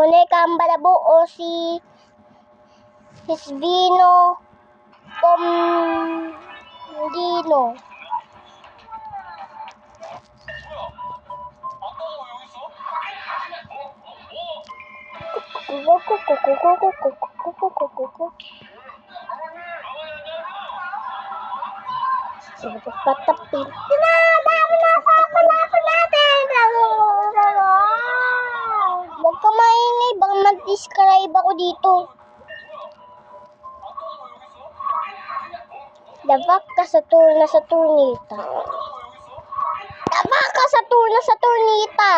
Boneka ang Malabo o si Hisvino Pomdino. Patapin. Huwag ka maingay, bang mag-describe ako dito. Dabak ka sa turna sa turnita. Dabak ka sa turna sa turnita.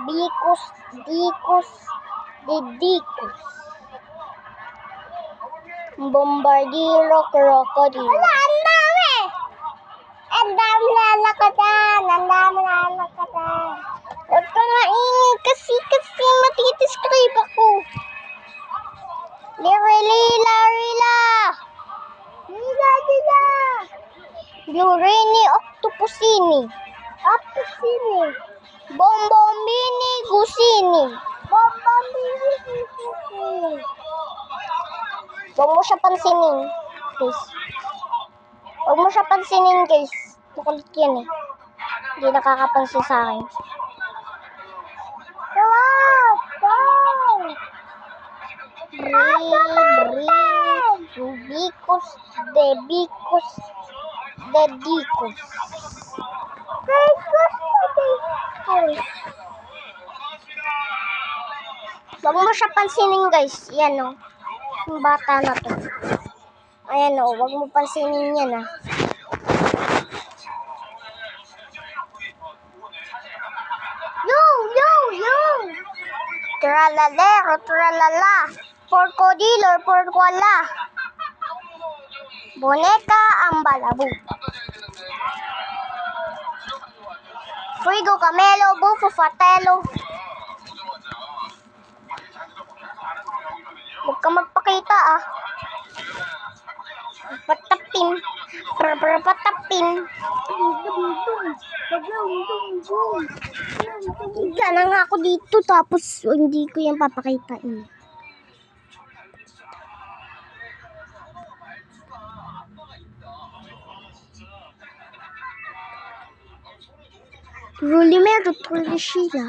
Bikus, dikus, didicus. Bombardiro, crocodile. Wala, ang dami! Ang dami lalakadan. Huwag ka maingay kasi matidescribe ako. Lila. Lurini, octopusini. Bombombini, gusini. Huwag mo siya pansinin, guys. Makulit yan eh. Hindi nakakapansin sa akin. Rubicus, debicus, dedicus. Huwag mo siya pansinin, guys. Yan o. Yung bata na to. Ayan o. Huwag mo pansinin yan ah. Yo! Tralalero, tralala. Porkwala. Boneka ang Malabo. Frigo, Camelo, Bufo, Fatelo. Huwag ka magpakita ah. Patapin. Sana nga ako dito tapos hindi ko yan papakitain. Rulimero, Tulisila.